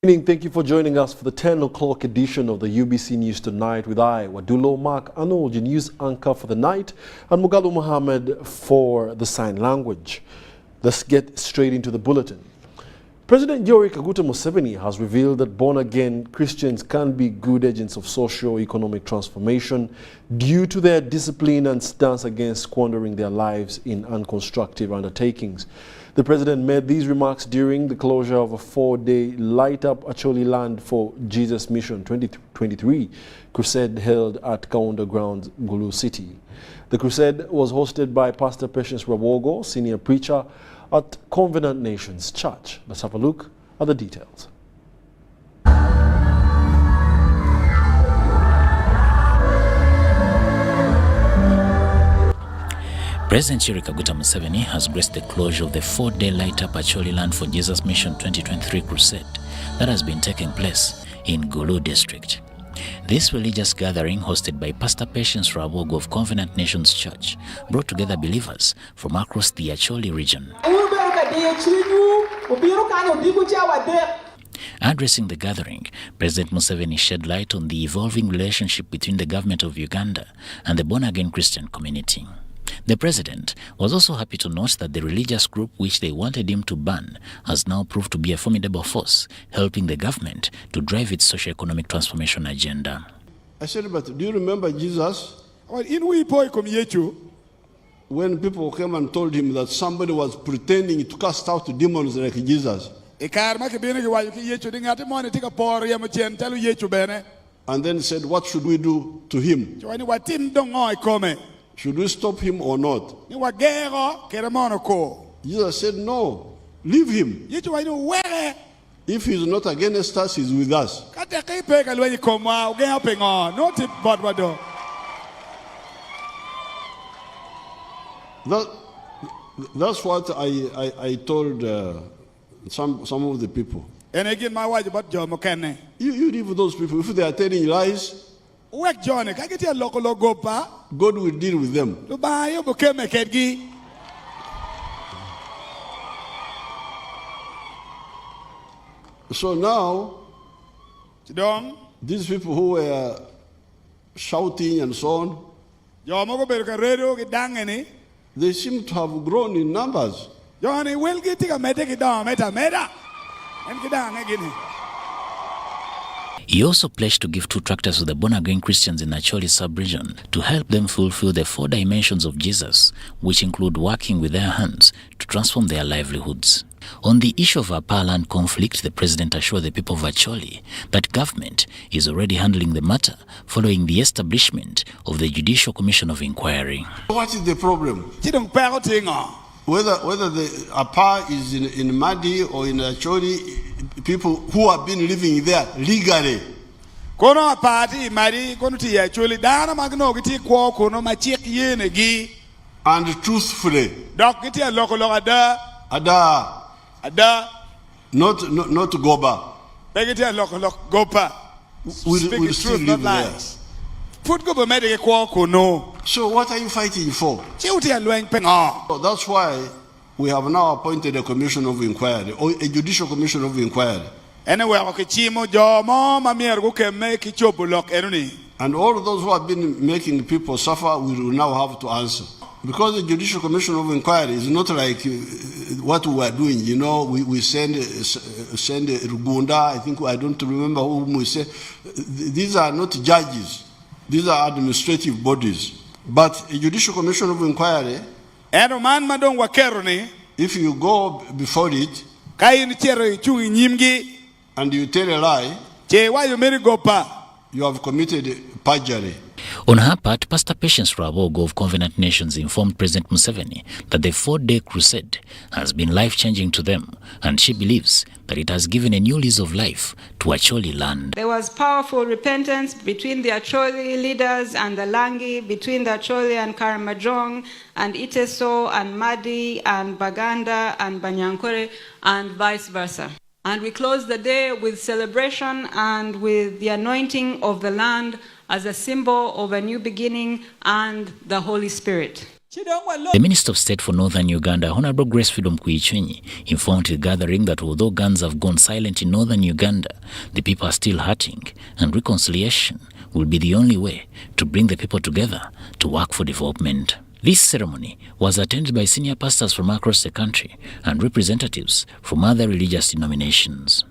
Thank you for joining us for the 10 o'clock edition of the UBC News Tonight with I, Wadulo Mark Arnold, your news anchor for the night, and Mugalu Mohammed for the sign language. Let's get straight into the bulletin. President Yoweri Kaguta Museveni has revealed that born-again Christians can be good agents of socio-economic transformation due to their discipline and stance against squandering their lives in unconstructive undertakings. The president made these remarks during the closure of a 4-day Light Up Acholi Land for Jesus Mission 2023 crusade held at Kaunda Grounds, Gulu City. The crusade was hosted by Pastor Patience Rawogo, senior preacher at Covenant Nations Church. Let's have a look at the details. President Yoweri Kaguta Museveni has graced the closure of the 4-day Light Up Acholi Land for Jesus Mission 2023 crusade that has been taking place in Gulu district. This religious gathering, hosted by Pastor Patience Rawogo of Covenant Nations Church, brought together believers from across the Acholi region. Addressing the gathering, President Museveni shed light on the evolving relationship between the government of Uganda and the born-again Christian community. The president was also happy to note that the religious group which they wanted him to ban has now proved to be a formidable force, helping the government to drive its socio-economic transformation agenda. I said, but do you remember Jesus? When people came and told him that somebody was pretending to cast out demons like Jesus. And then said, what should we do to him? Should we stop him or not? Jesus said, no, leave him. If he's not against us, he's with us. That's what I told some of the people. You leave those people. If they are telling lies, God will deal with them. So now, these people who were shouting and so on, they seem to have grown in numbers. He also pledged to give 2 tractors to the born-again Christians in Acholi sub-region to help them fulfill the 4 dimensions of Jesus, which include working with their hands to transform their livelihoods. On the issue of Apa land conflict, the president assured the people of Acholi that government is already handling the matter following the establishment of the Judicial Commission of Inquiry. What is the problem? Whether the Apa is in Madi or in Acholi, people who have been living there legally. And truthfully. Not Goba. We'll still live there. So what are you fighting for? So that's why we have now appointed a commission of inquiry, or a judicial commission of inquiry. And all of those who have been making people suffer will now have to answer. Because the judicial commission of inquiry is not like what we are doing. You know, we send Rugunda, I don't remember whom we say. These are not judges. These are administrative bodies. But a judicial commission of inquiry, if you go before it and you tell a lie, you have committed perjury. On her part, Pastor Patience Rawogo of Covenant Nations informed President Museveni that the 4-day crusade has been life-changing to them, and she believes that it has given a new lease of life to Acholi land. There was powerful repentance between the Acholi leaders and the Langi, between the Acholi and Karamajong, and Iteso and Madi and Baganda and Banyankore, and vice versa. And we close the day with celebration and with the anointing of the land as a symbol of a new beginning and the Holy Spirit. The Minister of State for Northern Uganda, Honorable Grace Freedom Kuichwenyi, informed the gathering that although guns have gone silent in Northern Uganda, the people are still hurting, and reconciliation will be the only way to bring the people together to work for development. This ceremony was attended by senior pastors from across the country and representatives from other religious denominations.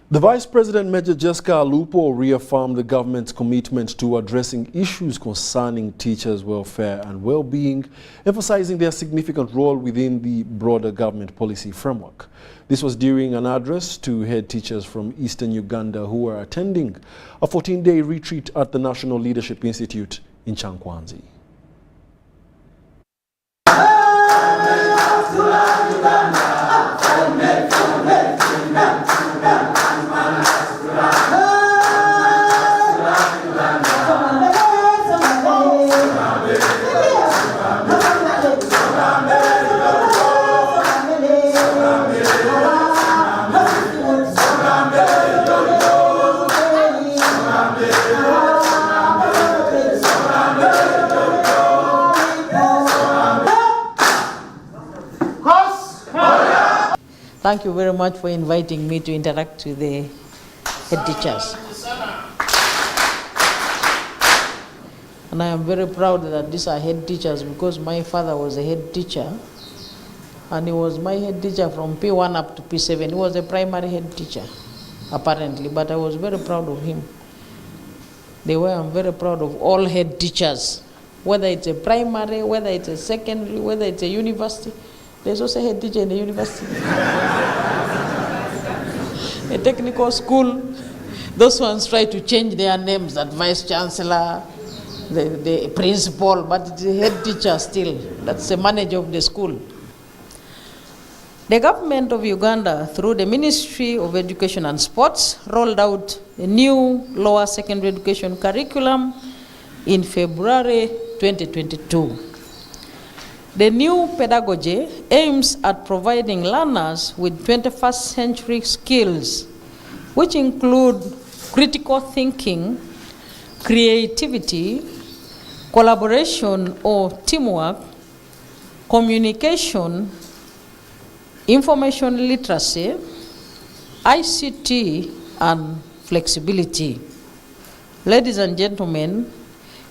The Vice President, Major Jessica Alupo, reaffirmed the government's commitment to addressing issues concerning teachers' welfare and well-being, emphasizing their significant role within the broader government policy framework. This was during an address to head teachers from Eastern Uganda who were attending a 14-day retreat at the National Leadership Institute in Chankwanzi. Thank you very much for inviting me to interact with the head teachers. And I am very proud that these are head teachers because my father was a head teacher and he was my head teacher from P1 up to P7. He was a primary head teacher, apparently, but I was very proud of him. I'm very proud of all head teachers, whether it's a primary, whether it's a secondary, whether it's a university. There's also a head teacher in the university. A technical school, those ones try to change their names, that vice chancellor, the principal, but it's a head teacher still. That's the manager of the school. The government of Uganda, through the Ministry of Education and Sports, rolled out a new lower secondary education curriculum in February 2022. The new pedagogy aims at providing learners with 21st century skills, which include critical thinking, creativity, collaboration or teamwork, communication, information literacy, ICT, and flexibility. Ladies and gentlemen,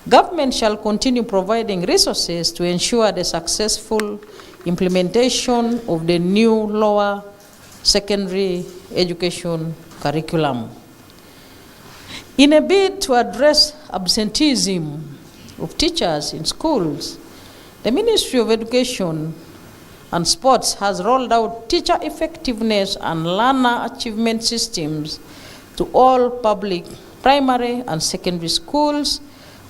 government shall continue providing resources to ensure the successful implementation of the new lower secondary education curriculum. In a bid to address absenteeism of teachers in schools, the Ministry of Education and Sports has rolled out teacher effectiveness and learner achievement systems to all public primary and secondary schools,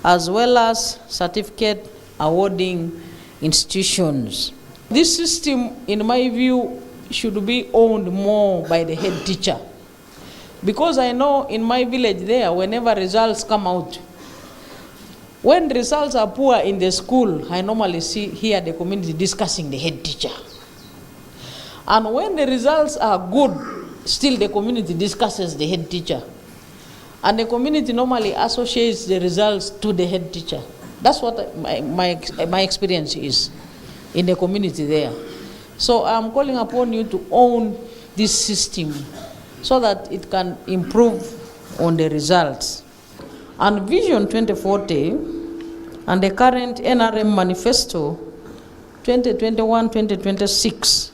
as well as certificate awarding institutions. This system, in my view, should be owned more by the head teacher. Because I know in my village there, whenever results come out, when results are poor in the school, I normally hear the community discussing the head teacher. And when the results are good, still the community discusses the head teacher. And the community normally associates the results to the head teacher. That's what my experience is in the community there. So I'm calling upon you to own this system so that it can improve on the results. And Vision 2040 and the current NRM Manifesto 2021-2026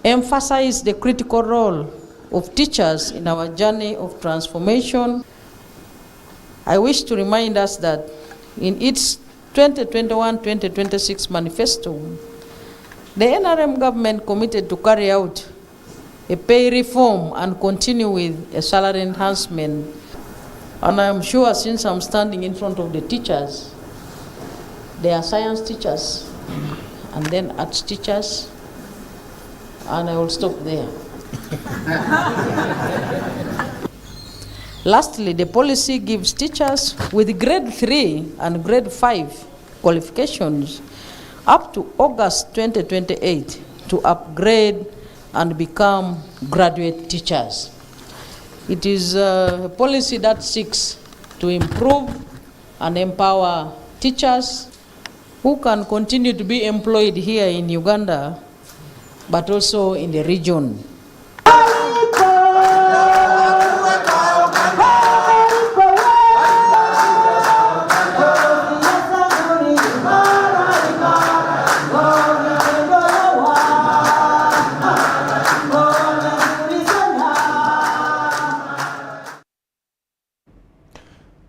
emphasize the critical role of teachers in our journey of transformation. I wish to remind us that in its 2021-2026 manifesto, the NRM government committed to carry out a pay reform and continue with a salary enhancement. And I'm sure, since I'm standing in front of the teachers, they are science teachers and then arts teachers, and I will stop there. Lastly, the policy gives teachers with grade 3 and grade 5 qualifications up to August 2028 to upgrade and become graduate teachers. It is a policy that seeks to improve and empower teachers who can continue to be employed here in Uganda, but also in the region.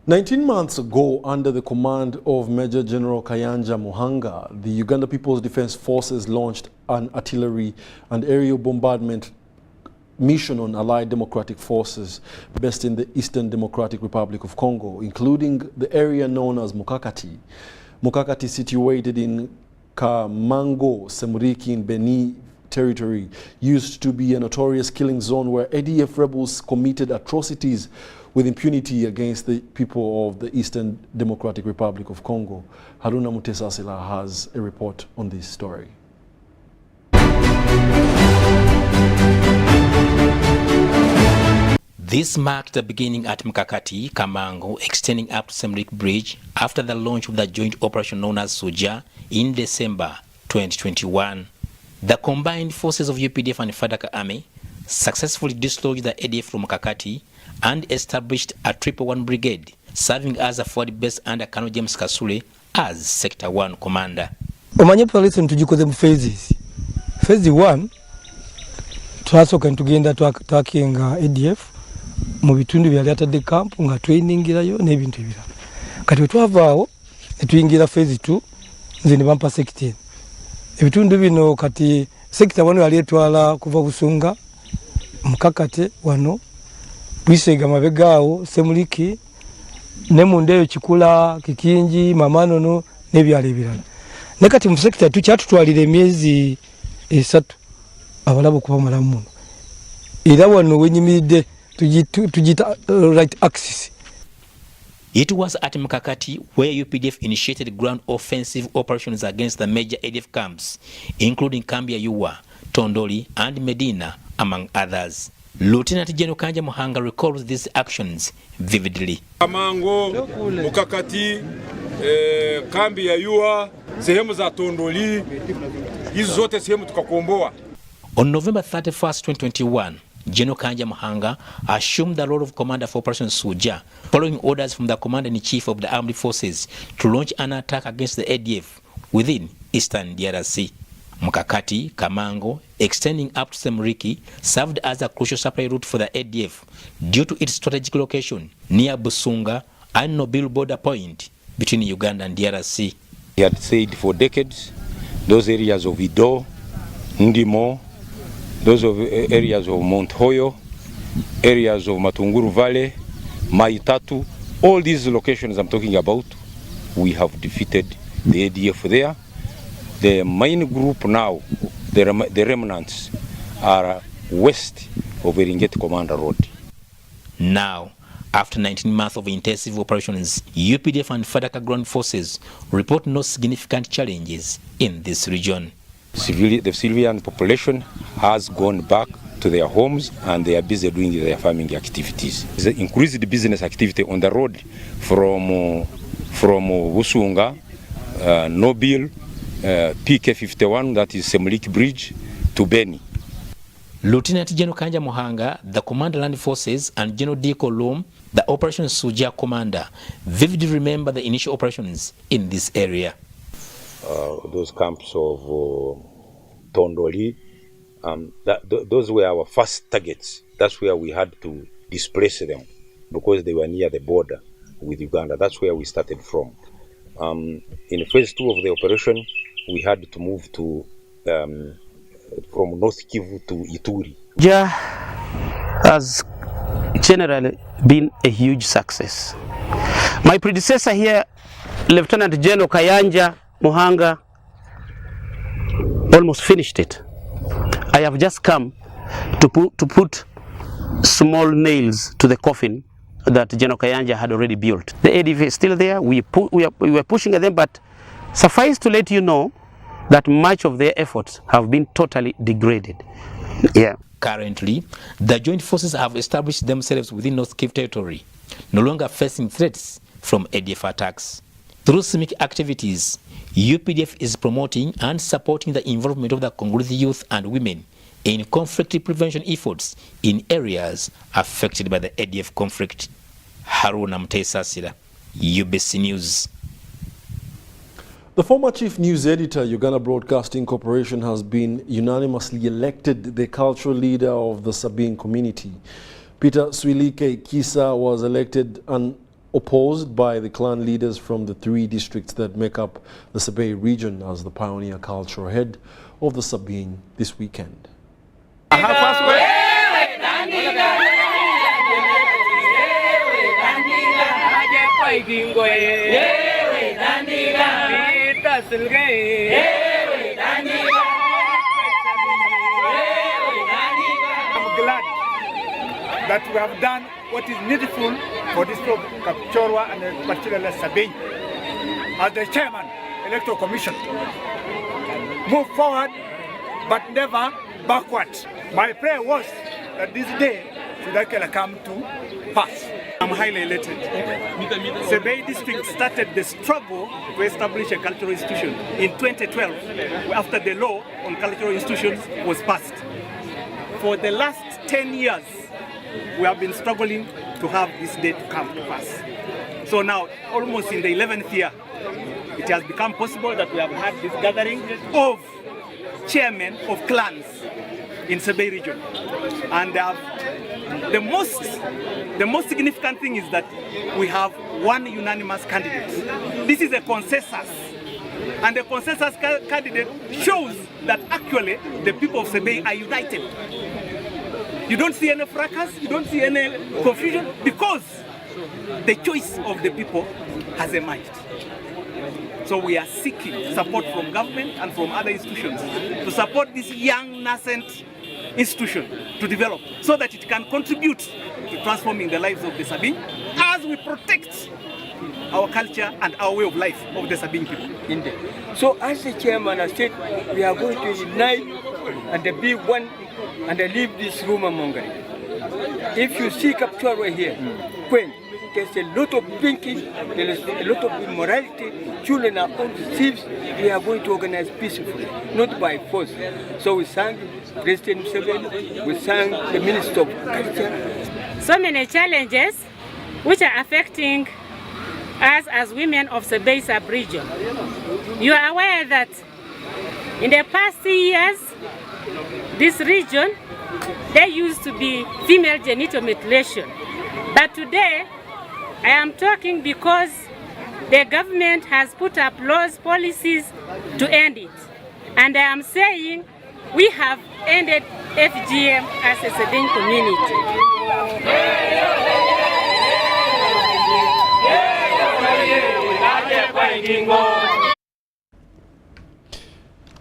19 months ago, under the command of Major General Kayanja Muhanga, the Uganda People's Defense Forces launched an artillery and aerial bombardment mission on Allied Democratic Forces based in the Eastern Democratic Republic of Congo, including the area known as Mukakati. Mukakati, situated in Kamango, Semuriki in Beni territory, used to be a notorious killing zone where ADF rebels committed atrocities with impunity against the people of the Eastern Democratic Republic of Congo. Haruna Mutesasila has a report on this story. This marked the beginning at Mukakati, Kamango, extending up to Semrik Bridge after the launch of the joint operation known as Soja in December 2021. The combined forces of UPDF and FADAK Army successfully dislodged the ADF from Mukakati and established a 111 Brigade, serving as a forward base under Colonel James Kasule as Sector 1 Commander. Omanye police ntujikoze mu phases. Phase 1 twasoka ntugenda twakinga ADF mu bitundu bya Latade camp nga trainingirayo n'ebintu ebirala. Kati twavaawo netuyingira phase 2 nzine bampa sector. Ebitundu bino kati Sector 1 yali etwala kuva Busunga Mukakate wano Bwisega mabegaawo Semuliki ne mundeyo Kikula Kikinji Mamanono n'ebyalo ebirala. Ne kati mu sector 2 kyatutwalira emyezi 3 abalabo kuba malamu muno. Era wano wenyimiridde tujita right axis. It was at Mukakati where UPDF initiated ground offensive operations against the major ADF camps, including Kambia Yuwa, Tondoli, and Medina, among others. Lieutenant General Kanja Muhanga recalls these actions vividly. Kamango, Mukakati, Kambia Yuwa, sehemu za Tondoli, hizo zote sehemu tukakomboa. On November 31st, 2021, General Kanja Muhanga assumed the role of Commander for Operation Soja, following orders from the Commander-in-Chief of the Armed Forces to launch an attack against the ADF within Eastern DRC. Mukakati, Kamango, extending up to Semuriki, served as a crucial supply route for the ADF due to its strategic location near Busunga and Nobile border point between Uganda and DRC. He had said for decades, those areas of Ido, Ndimo, those of areas of Mount Hoyo, areas of Matunguru Valley, Maitatu, all these locations I'm talking about, we have defeated the ADF there. The main group now, the remnants, are west of Eringeti Commander Road. Now, after 19 months of intensive operations, UPDF and FADAK ground forces report no significant challenges in this region. The civilian population has gone back to their homes and they are busy doing their farming activities. There's increased business activity on the road from Busunga, Nobile, PK51, that is Semuliki Bridge, to Beni. Lieutenant General Kanja Muhanga, the Commander Land Forces, and General Diko Lom, the Operation Soja Commander, vividly remember the initial operations in this area. Those camps of Tondoli, those were our first targets. That's where we had to displace them because they were near the border with Uganda. That's where we started from. In phase 2 of the operation, we had to move to from North Kivu to Ituri. Ja has generally been a huge success. My predecessor here, Lieutenant General Kayanja Muhanga, almost finished it. I have just come to put small nails to the coffin that General Kayanja had already built. The ADF is still there. We were pushing at them, but suffice to let you know that much of their efforts have been totally degraded. Yeah. Currently, the joint forces have established themselves within North Kivu territory, no longer facing threats from ADF attacks. Through CIMIC activities, UPDF is promoting and supporting the involvement of the Congolese youth and women in conflict prevention efforts in areas affected by the ADF conflict. Haruna Mtesasira, UBC News. The former chief news editor, Uganda Broadcasting Corporation, has been unanimously elected the cultural leader of the Sabine community. Peter Swilike Kisa was elected unopposed by the clan leaders from the 3 districts that make up the Sabine region as the pioneer cultural head of the Sabine this weekend. I'm glad that we have done what is needful for this Kapchorwa and particularly Sabine. As the chairman, Electoral Commission, move forward but never backward. My prayer was that this day should actually come to pass. I'm highly elated. Sabine district started the struggle to establish a cultural institution in 2012 after the law on cultural institutions was passed. For the last 10 years, we have been struggling to have this day to come to pass. So now, almost in the 11th year, it has become possible that we have had this gathering of chairmen of clans in Sabine region. And the most significant thing is that we have one unanimous candidate. This is a consensus. And the consensus candidate shows that actually the people of Sabine are united. You don't see any fracas, you don't see any confusion, because the choice of the people has emerged. So we are seeking support from government and from other institutions to support this young nascent institution to develop so that it can contribute to transforming the lives of the Sabine as we protect our culture and our way of life of the Sabine people. Indeed. So as the chairman has said, we are going to unite and be one and leave this rumor mongering. If you see Kapchorwa here, when there's a lot of drinking, there is a lot of immorality, children are on the streets, we are going to organize peacefully, not by force. So we thank President Museveni, we thank the Minister of Culture. So many challenges which are affecting us as women of the Sabine sub-region. You are aware that in the past years, this region, there used to be female genital mutilation. But today, I am talking because the government has put up laws, policies to end it. And I am saying we have ended FGM as a Sabine community.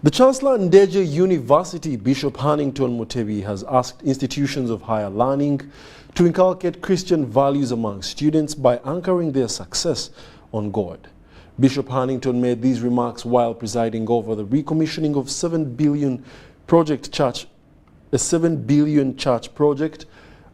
The Chancellor Ndeje University, Bishop Hannington Mutebi, has asked institutions of higher learning to inculcate Christian values among students by anchoring their success on God. Bishop Hannington made these remarks while presiding over the recommissioning of a 7 billion church project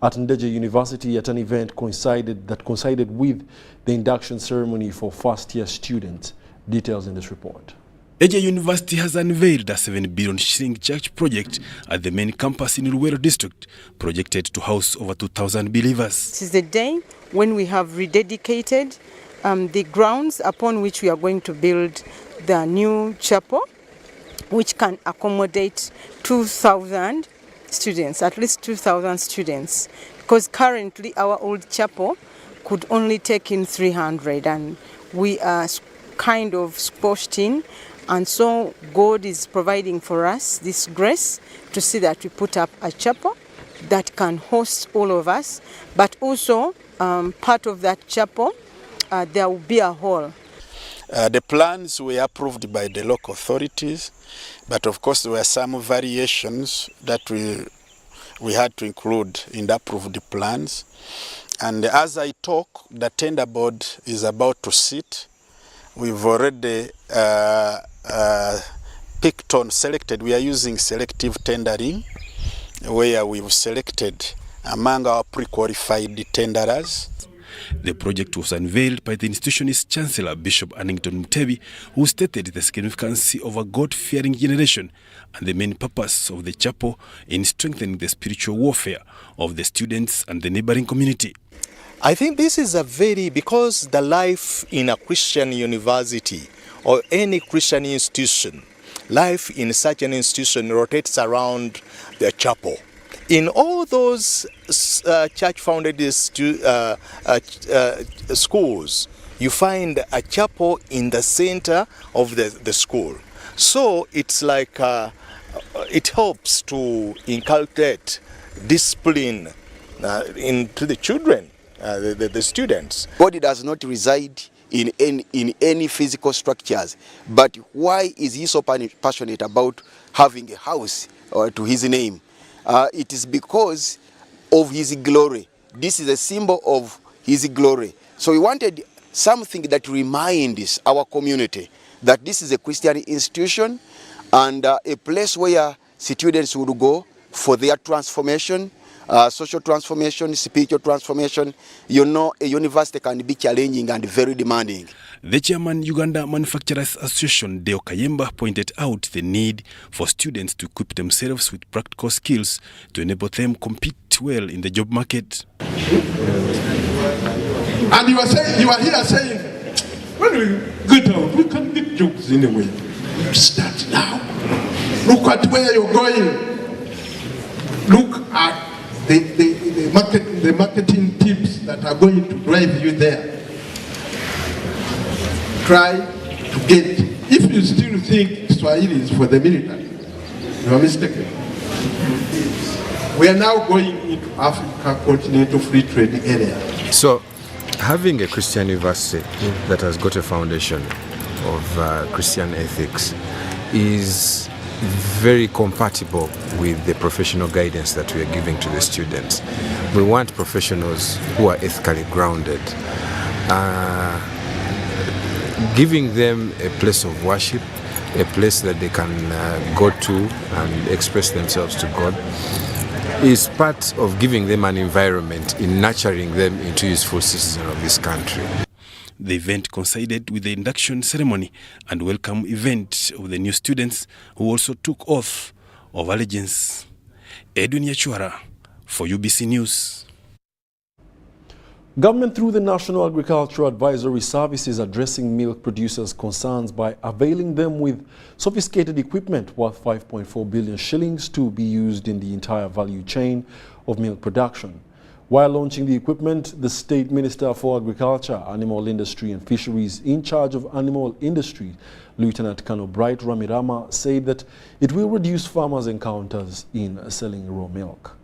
at Ndeje University at an event that coincided with the induction ceremony for first-year students. Details in this report. Ndeje University has unveiled a 7 billion shilling church project at the main campus in Luwero district, projected to house over 2,000 believers. This is the day when we have rededicated the grounds upon which we are going to build the new chapel, which can accommodate 2,000 students, at least 2,000 students, because currently our old chapel could only take in 300, and we are kind of squashed in. And so God is providing for us this grace to see that we put up a chapel that can host all of us, but also part of that chapel, there will be a hall. The plans were approved by the local authorities, but of course there were some variations that we had to include in the approved plans. And as I talk, the tender board is about to sit. We've already picked on selected. We are using selective tendering where we've selected among our pre-qualified tenderers. The project was unveiled by the institution's Chancellor, Bishop Annington Mutebi, who stated the significance of a God-fearing generation and the main purpose of the chapel in strengthening the spiritual warfare of the students and the neighboring community. I think this is because the life in a Christian university or any Christian institution, life in such an institution rotates around the chapel. In all those church-founded schools, you find a chapel in the center of the school. So it's like it helps to inculcate discipline into the children, the students. God does not reside in any physical structures, but why is he so passionate about having a house to his name? It is because of his glory. This is a symbol of his glory. So we wanted something that reminds our community that this is a Christian institution and a place where students would go for their transformation, social transformation, spiritual transformation. You know, a university can be challenging and very demanding. The chairman, Uganda Manufacturers Association, Deo Kayemba, pointed out the need for students to equip themselves with practical skills to enable them compete well in the job market. And you are here saying, when we get out, we can make jobs anyway. Start now. Look at where you're going. Look at the marketing tips that are going to drive you there. Try to get. If you still think Swahili is for the military, you are mistaken. We are now going into Africa Continental Free Trade Area. So, having a Christian university that has got a foundation of Christian ethics is very compatible with the professional guidance that we are giving to the students. We want professionals who are ethically grounded. Giving them a place of worship, a place that they can go to and express themselves to God, is part of giving them an environment in nurturing them into useful citizens of this country. The event coincided with the induction ceremony and welcome event of the new students who also took oath of allegiance. Edwin Yachwara for UBC News. Government through the National Agricultural Advisory Service is addressing milk producers' concerns by availing them with sophisticated equipment worth 5.4 billion shillings to be used in the entire value chain of milk production. While launching the equipment, the State Minister for Agriculture, Animal Industry and Fisheries in charge of animal industry, Lieutenant Colonel Bright Ramirama, said that it will reduce farmers' encounters in selling raw milk.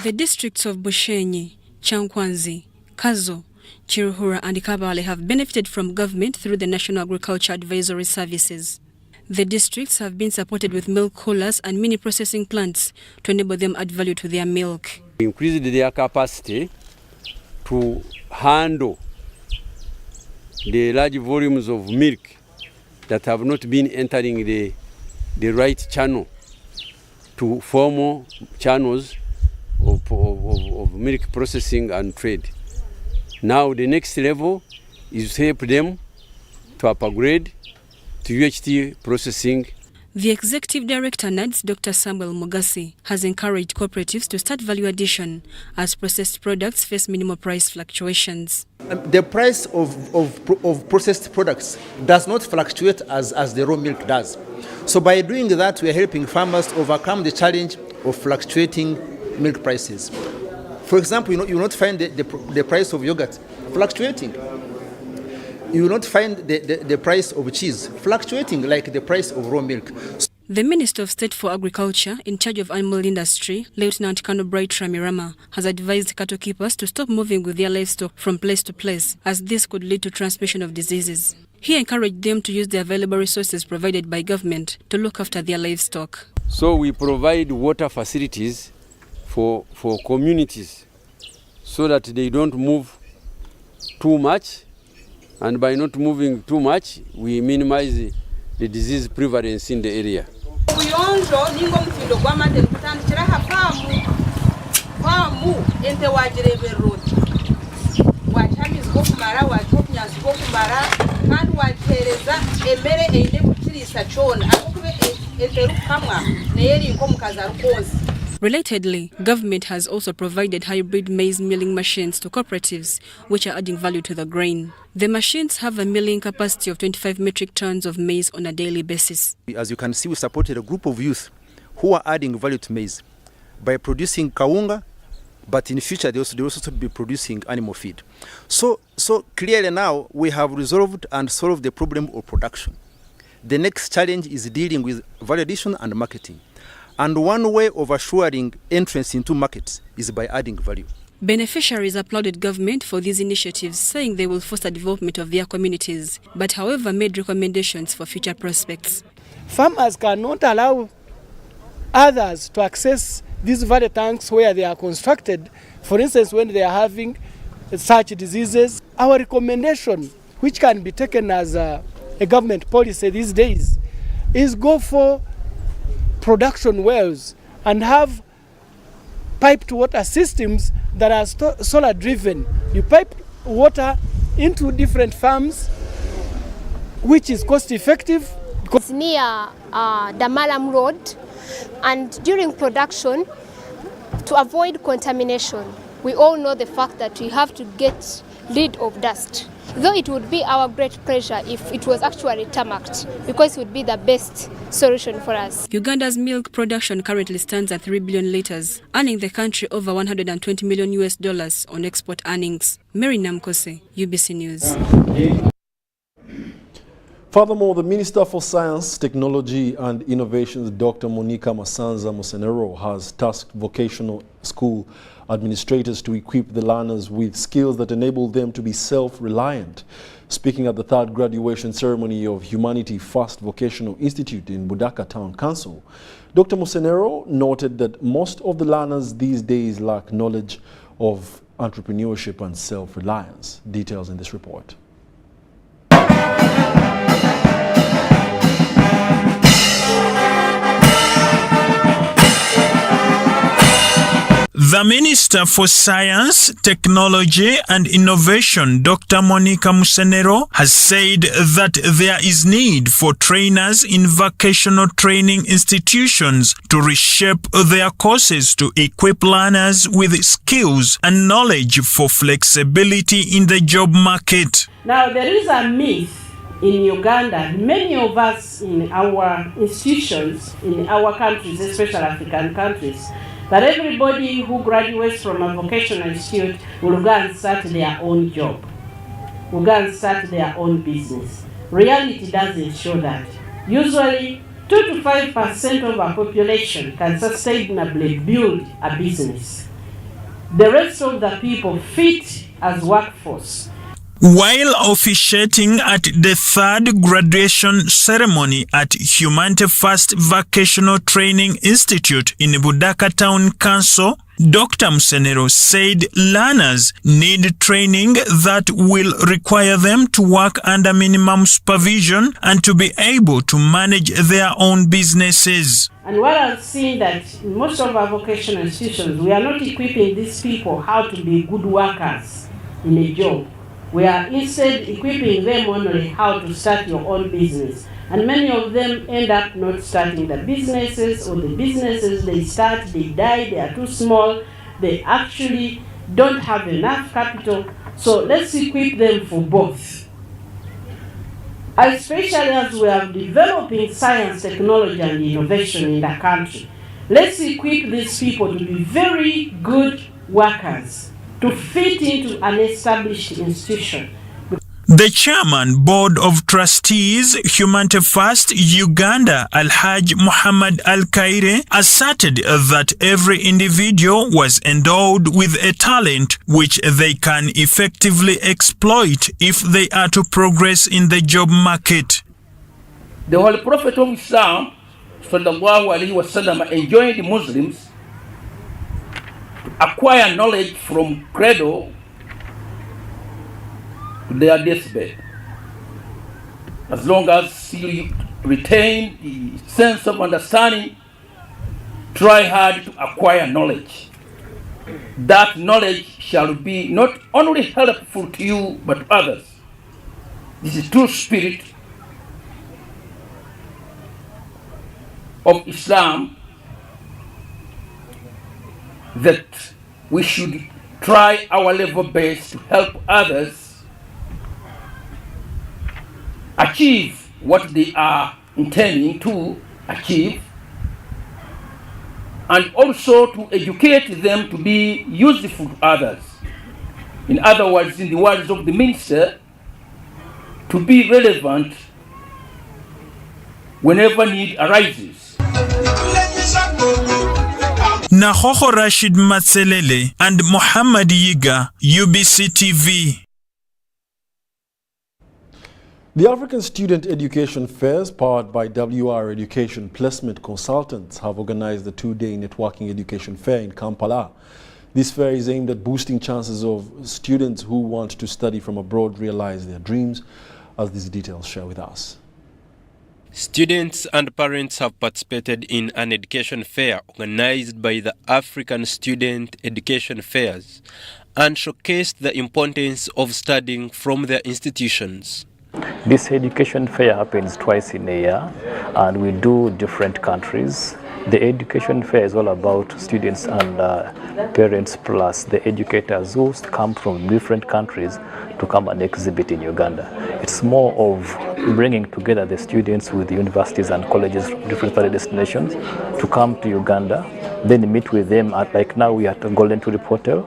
The districts of Bushenyi, Chankwanzi, Kazo, Chiruhura and Kabale have benefited from government through the National Agriculture Advisory Services. The districts have been supported with milk coolers and mini processing plants to enable them add value to their milk. We increased their capacity to handle the large volumes of milk that have not been entering the right channel to formal channels of milk processing and trade. Now the next level is to help them to upgrade to UHT processing. The Executive Director NADS, Dr. Samuel Mugasi, has encouraged cooperatives to start value addition as processed products face minimal price fluctuations. The price of processed products does not fluctuate as the raw milk does. So by doing that, we are helping farmers to overcome the challenge of fluctuating milk prices. For example, you will not find the price of yogurt fluctuating. You will not find the price of cheese fluctuating like the price of raw milk. The Minister of State for Agriculture, in charge of animal industry, Lieutenant Colonel Bright Ramirama, has advised cattle keepers to stop moving with their livestock from place to place, as this could lead to transmission of diseases. He encouraged them to use the available resources provided by government to look after their livestock. So we provide water facilities for communities so that they don't move too much, and by not moving too much we minimize the disease prevalence in the area. Ubuyonjo ningo mtindo gwamade kutandikira famu ente wajirebe road wachamizi kumara wachokunyazi kumara kandi watereza emere eine kutirisa chona akube ente rukamwa neyeri inko mukazarukozi. Relatedly, government has also provided hybrid maize milling machines to cooperatives, which are adding value to the grain. The machines have a milling capacity of 25 metric tons of maize on a daily basis. As you can see, we supported a group of youth who are adding value to maize by producing kaunga, but in future they will also be producing animal feed. So clearly now we have resolved and solved the problem of production. The next challenge is dealing with value addition and marketing. And one way of assuring entrance into markets is by adding value. Beneficiaries applauded government for these initiatives, saying they will foster development of their communities, but however made recommendations for future prospects. Farmers cannot allow others to access these value tanks where they are constructed, for instance when they are having such diseases. Our recommendation, which can be taken as a government policy these days, is go for production wells and have piped water systems that are solar driven. You pipe water into different farms, which is cost effective. It's near Damalam Road, and during production, to avoid contamination, we all know the fact that we have to get rid of dust. Though it would be our great pleasure if it was actually tarmacked, because it would be the best solution for us. Uganda's milk production currently stands at 3 billion liters, earning the country over $120 million on export earnings. Mary Namkose, UBC News. Furthermore, the Minister for Science, Technology and Innovations, Dr. Monica Masanza Musenero, has tasked vocational school administrators to equip the learners with skills that enable them to be self-reliant. Speaking at the third graduation ceremony of Humanity First Vocational Institute in Budaka Town Council, Dr. Musenero noted that most of the learners these days lack knowledge of entrepreneurship and self-reliance. Details in this report. The Minister for Science, Technology and Innovation, Dr. Monica Musenero, has said that there is need for trainers in vocational training institutions to reshape their courses to equip learners with skills and knowledge for flexibility in the job market. Now, there is a myth in Uganda, many of us in our institutions, in our countries, especially African countries, that everybody who graduates from a vocational institute will go and start their own job, will go and start their own business. Reality doesn't show that. Usually, 2 to 5% of our population can sustainably build a business. The rest of the people fit as workforce. While officiating at the third graduation ceremony at Humanity First Vocational Training Institute in Budaka Town Council, Dr. Musenero said learners need training that will require them to work under minimum supervision and to be able to manage their own businesses. And what I've seen that in most of our vocational institutions, we are not equipping these people how to be good workers in a job. We are instead equipping them only how to start your own business. And many of them end up not starting the businesses, or the businesses they start, they die, they are too small, they actually don't have enough capital. So let's equip them for both. Especially as we are developing science, technology and innovation in the country, let's equip these people to be very good workers, to fit into an established institution. The Chairman, Board of Trustees, Humanity First Uganda, Alhaj Muhammad Al-Kaire, asserted that every individual was endowed with a talent which they can effectively exploit if they are to progress in the job market. The Holy Prophet of Islam, sallallahu alaihi wasallam, enjoined Muslims acquire knowledge from cradle to their deathbed, as long as retain the sense of understanding, try hard to acquire knowledge. That knowledge shall be not only helpful to you but to others. This is true spirit of Islam, that we should try our level best to help others achieve what they are intending to achieve, and also to educate them to be useful to others. In other words, in the words of the minister, to be relevant whenever need arises. Nahoho Rashid Matselele and Muhammad Yiga, UBC TV. The African Student Education Fairs, powered by WR Education Placement Consultants, have organized the two-day networking education fair in Kampala. This fair is aimed at boosting chances of students who want to study from abroad realize their dreams, as these details share with us. Students and parents have participated in an education fair organized by the African Student Education Fairs and showcased the importance of studying from their institutions. This education fair happens twice in a year, and we do different countries. The education fair is all about students and parents plus the educators who come from different countries to come and exhibit in Uganda. It's more of bringing together the students with the universities and colleges from different study destinations to come to Uganda, then meet with them at, like now we are at the Golden Tulip Hotel,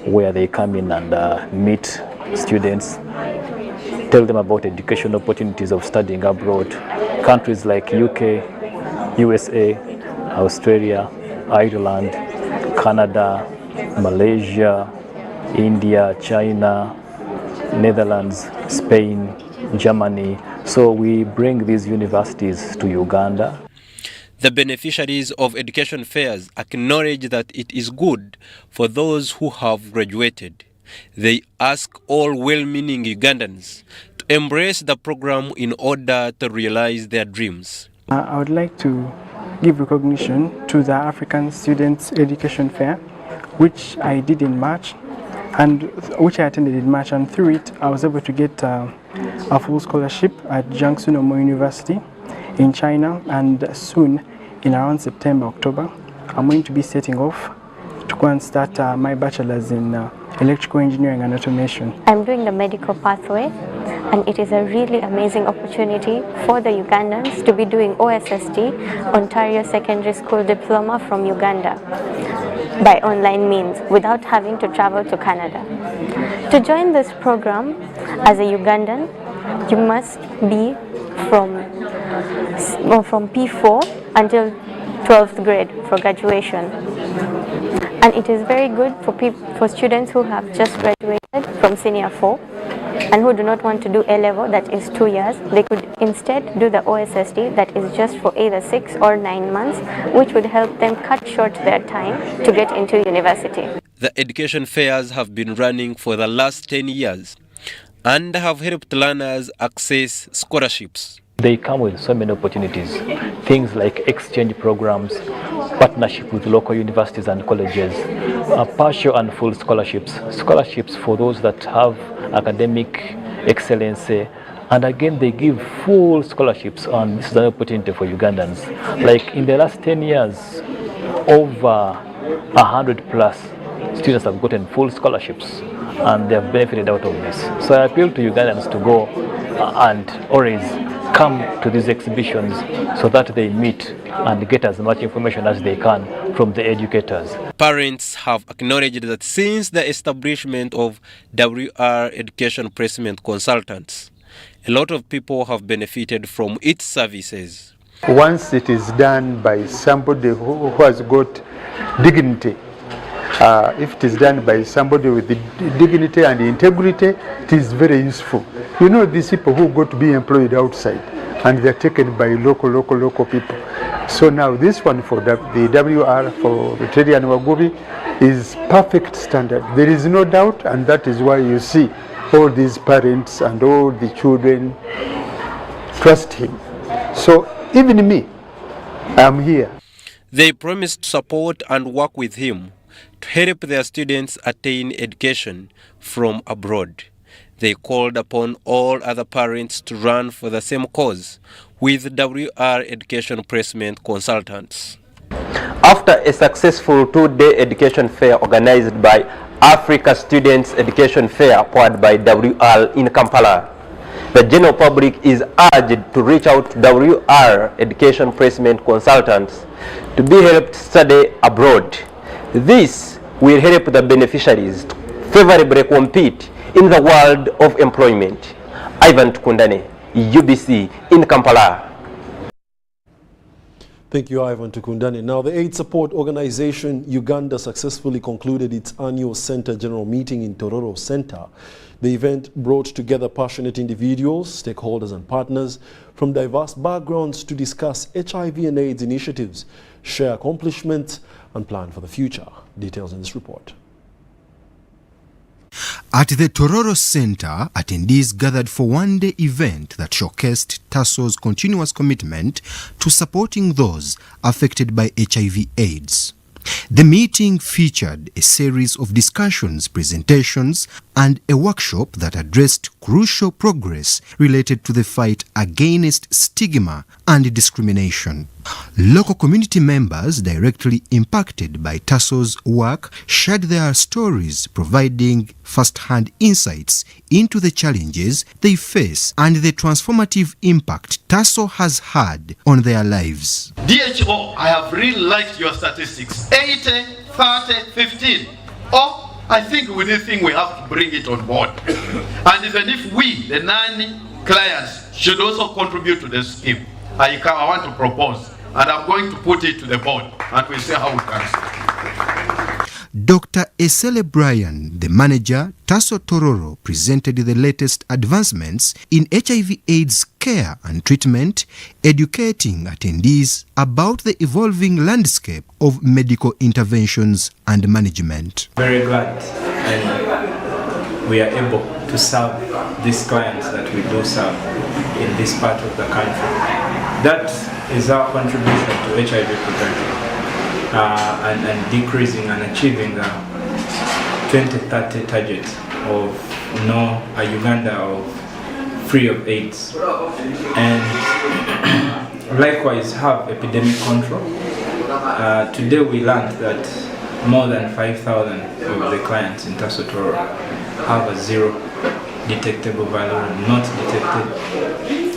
where they come in and meet students, tell them about educational opportunities of studying abroad. Countries like UK, USA, Australia, Ireland, Canada, Malaysia, India, China, Netherlands, Spain, Germany. So we bring these universities to Uganda. The beneficiaries of education fairs acknowledge that it is good for those who have graduated. They ask all well-meaning Ugandans to embrace the program in order to realize their dreams. I would like to give recognition to the African Students Education Fair, which I did in March, and which I attended in March, and through it I was able to get a full scholarship at Jiangsu Normal University in China, and soon, in around September, October, I'm going to be setting off to go and start my bachelor's in electrical engineering and automation. I'm doing the medical pathway, and it is a really amazing opportunity for the Ugandans to be doing OSSD, Ontario Secondary School Diploma from Uganda, by online means without having to travel to Canada. To join this program as a Ugandan, you must be from P4 until 12th grade for graduation. And it is very good for students who have just graduated from senior 4 and who do not want to do A-level, that is 2 years. They could instead do the OSSD, that is just for either 6 or 9 months, which would help them cut short their time to get into university. The education fairs have been running for the last 10 years and have helped learners access scholarships. They come with so many opportunities, things like exchange programs, partnership with local universities and colleges, partial and full scholarships, scholarships for those that have academic excellence, and again they give full scholarships, and this is an opportunity for Ugandans. Like in the last 10 years, over 100 plus students have gotten full scholarships and they have benefited out of this. So I appeal to Ugandans to go and always come to these exhibitions so that they meet and get as much information as they can from the educators. Parents have acknowledged that since the establishment of WR Education Placement Consultants, a lot of people have benefited from its services. Once it is done by somebody who has got dignity, if it is done by somebody with dignity and integrity, it is very useful. You know, these people who go to be employed outside and they're taken by local people. So now this one for the WR for Terry and Wagubi is perfect standard. There is no doubt, and that is why you see all these parents and all the children trust him. So even me, I'm here. They promised to support and work with him to help their students attain education from abroad. They called upon all other parents to run for the same cause with WR Education Placement Consultants. After a successful two-day education fair organized by Africa Students Education Fair powered by WR in Kampala, the general public is urged to reach out to WR Education Placement Consultants to be helped study abroad. This will help the beneficiaries to favorably compete in the world of employment. Ivan Tukundane, UBC in Kampala. Thank you, Ivan Tukundane. Now, the aid support organization Uganda successfully concluded its annual Center General Meeting in Tororo Center. The event brought together passionate individuals, stakeholders and partners from diverse backgrounds to discuss HIV and AIDS initiatives, share accomplishments and plan for the future. Details in this report. At the Tororo Center, attendees gathered for one-day event that showcased TASO's continuous commitment to supporting those affected by HIV/AIDS. The meeting featured a series of discussions, presentations, and a workshop that addressed crucial progress related to the fight against stigma and discrimination. Local community members directly impacted by TASO's work shared their stories, providing first-hand insights into the challenges they face and the transformative impact TASO has had on their lives. DHO, I have really liked your statistics. 80, 30, 15. Oh, I think we have to bring it on board. And even if we, the non-clients, should also contribute to this scheme, I want to propose, and I'm going to put it to the board, and we'll see how we can. Dr. Esele Bryan, the manager, TASO Tororo, presented the latest advancements in HIV/AIDS care and treatment, educating attendees about the evolving landscape of medical interventions and management. Very glad and we are able to serve these clients that we do serve in this part of the country. That is our contribution to HIV prevention. And decreasing and achieving the 2030 target of Uganda of free of AIDS, and likewise have epidemic control. Today we learned that more than 5,000 of the clients in TASO Tororo have a zero detectable viral load, not detected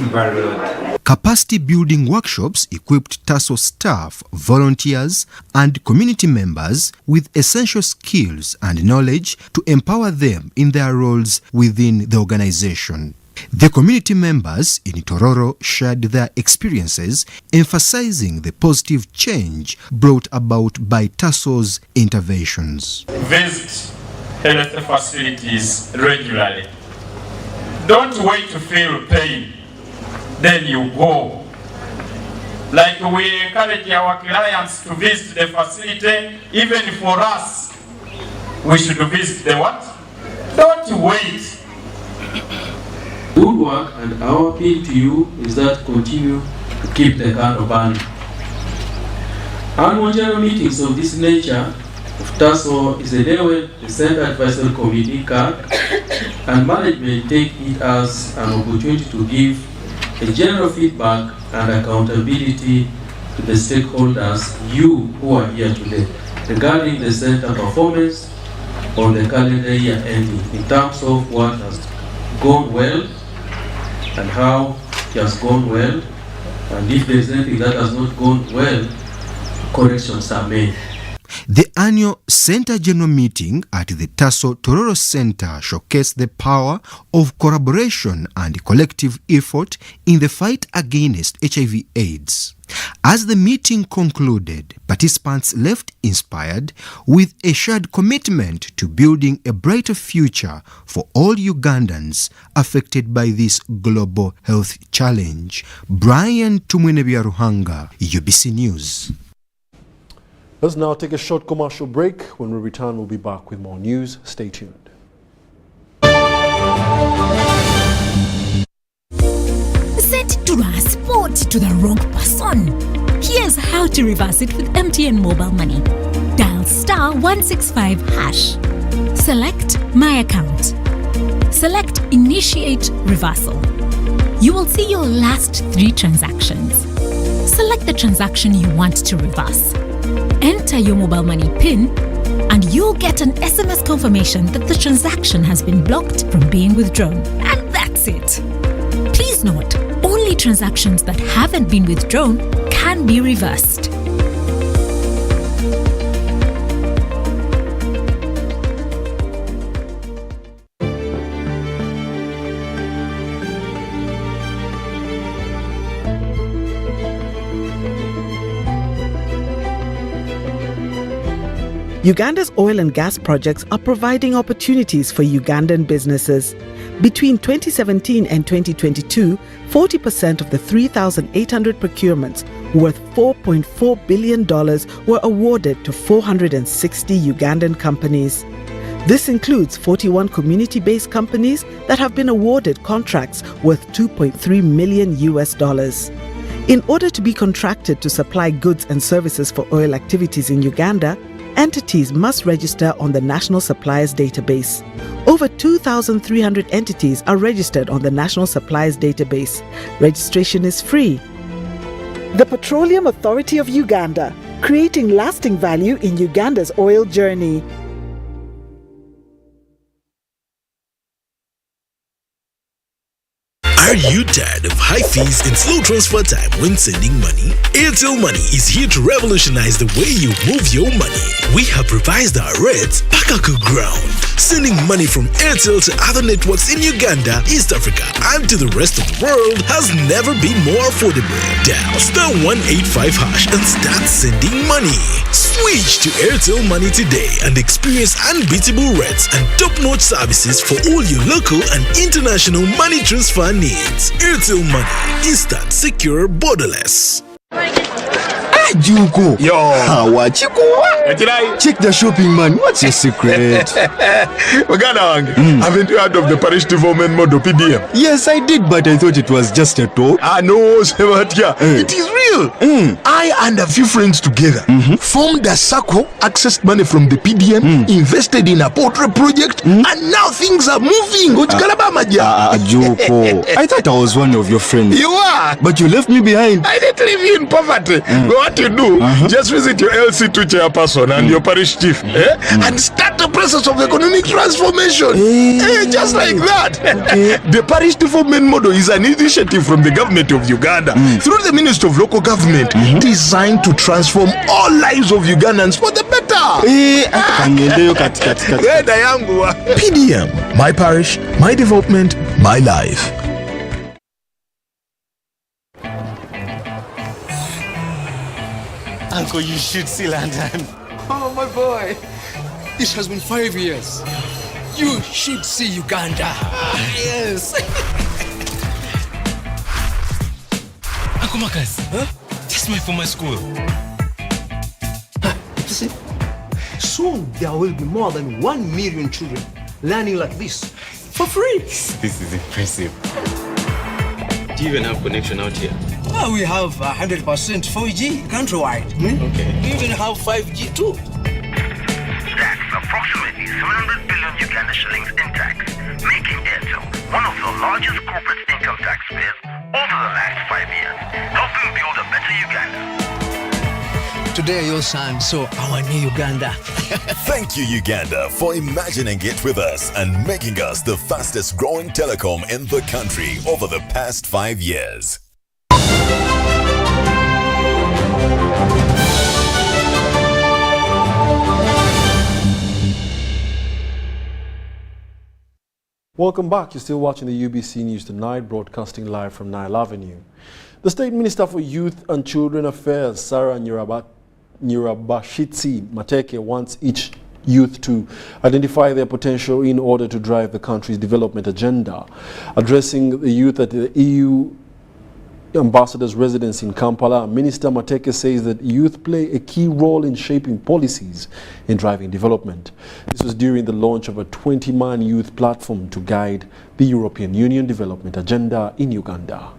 viral load. Capacity building workshops equipped TASO staff, volunteers, and community members with essential skills and knowledge to empower them in their roles within the organization. The community members in Tororo shared their experiences, emphasizing the positive change brought about by TASO's interventions. Visit health facilities regularly. Don't wait to feel pain, then you go. Like we encourage our clients to visit the facility, even for us, we should visit the what? Don't wait. Good work, and our appeal to you is that continue to keep the candle burning. Annual general meetings of this nature of TASO is a day when the Center Advisory Committee and management take it as an opportunity to give a general feedback and accountability to the stakeholders, you who are here today, regarding the center performance on the calendar year ending in terms of what has gone well and how it has gone well, and if there is anything that has not gone well, corrections are made. The annual Center General Meeting at the TASO Tororo Center showcased the power of collaboration and collective effort in the fight against HIV/AIDS. As the meeting concluded, participants left inspired with a shared commitment to building a brighter future for all Ugandans affected by this global health challenge. Brian Tumwinebiaruhanga, UBC News. Let's now take a short commercial break. When we return, we'll be back with more news. Stay tuned. Set to our sport not to the wrong person. Here's how to reverse it with MTN Mobile Money. Dial *165#. Select My Account. Select Initiate Reversal. You will see your last 3 transactions. Select the transaction you want to reverse. Enter your mobile money PIN and you'll get an SMS confirmation that the transaction has been blocked from being withdrawn. And that's it. Please note, only transactions that haven't been withdrawn can be reversed. Uganda's oil and gas projects are providing opportunities for Ugandan businesses. Between 2017 and 2022, 40% of the 3,800 procurements worth $4.4 billion were awarded to 460 Ugandan companies. This includes 41 community-based companies that have been awarded contracts worth $2.3 million. In order to be contracted to supply goods and services for oil activities in Uganda, entities must register on the National Suppliers Database. Over 2,300 entities are registered on the National Suppliers Database. Registration is free. The Petroleum Authority of Uganda, creating lasting value in Uganda's oil journey. Are you tired of high fees and slow transfer time when sending money? Airtel Money is here to revolutionize the way you move your money. We have revised our rates back to ground. Sending money from Airtel to other networks in Uganda, East Africa, and to the rest of the world has never been more affordable. Dial *185# and start sending money. Switch to Airtel Money today and experience unbeatable rates and top-notch services for all your local and international money transfer needs. Airtel Money. Instant, secure, borderless. Juko. Yo. What you go? Check the shopping, man. What's your secret? Haven't you heard of the Parish Development Model PDM? Yes, I did, but I thought it was just a talk. No, Sebatia. It is real. I and a few friends together formed a circle, accessed money from the PDM, invested in a poultry project, and now things are moving. Juko. I thought I was one of your friends. You are. But you left me behind. I didn't leave you in poverty. What you do, just visit your LC2 chairperson and your parish chief and start the process of economic transformation. Just like that. The Parish Development Model is an initiative from the government of Uganda through the Ministry of Local Government designed to transform all lives of Ugandans for the better. PDM, my parish, my development, my life. Uncle, you should see London. Oh, my boy. This has been 5 years. You should see Uganda. Yes. Uncle Marcus, that's my former school. See, soon there will be more than 1 million children learning like this for free. This is impressive. Do you even have connection out here? Well, we have 100% 4G countrywide. Okay. We even have 5G too. That's approximately 700 billion Uganda shillings in tax, making Airtel one of the largest corporate income taxpayers over the last 5 years, helping build a better Uganda. Today, your son saw our new Uganda. Thank you, Uganda, for imagining it with us and making us the fastest growing telecom in the country over the past 5 years. Welcome back. You're still watching the UBC News Tonight, broadcasting live from Nile Avenue. The State Minister for Youth and Children Affairs, Sarah Nyirabashitsi Mateke, wants each youth to identify their potential in order to drive the country's development agenda. Addressing the youth at the EU Ambassador's residence in Kampala, Minister Mateke says that youth play a key role in shaping policies in driving development. This was during the launch of a 20-man youth platform to guide the European Union development agenda in Uganda.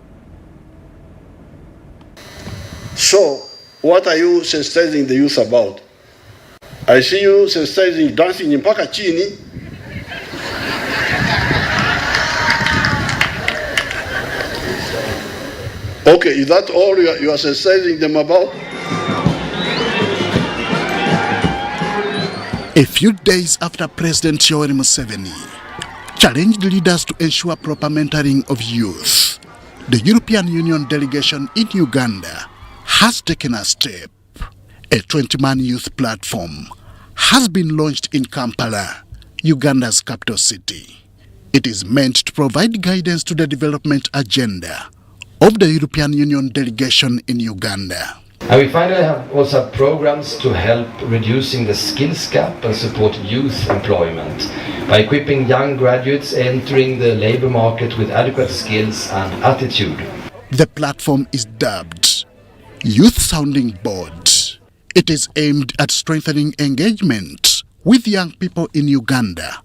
So, what are you sensitizing the youth about? I see you sensitizing dancing in mpaka chini. Okay, is that all you are sensitizing them about? A few days after President Yoweri Museveni challenged leaders to ensure proper mentoring of youth, the European Union delegation in Uganda has taken a step. A 20-man youth platform has been launched in Kampala, Uganda's capital city. It is meant to provide guidance to the development agenda of the European Union delegation in Uganda. And we finally also have programs to help reducing the skills gap and support youth employment by equipping young graduates entering the labor market with adequate skills and attitude. The platform is dubbed Youth Sounding Board. It is aimed at strengthening engagement with young people in Uganda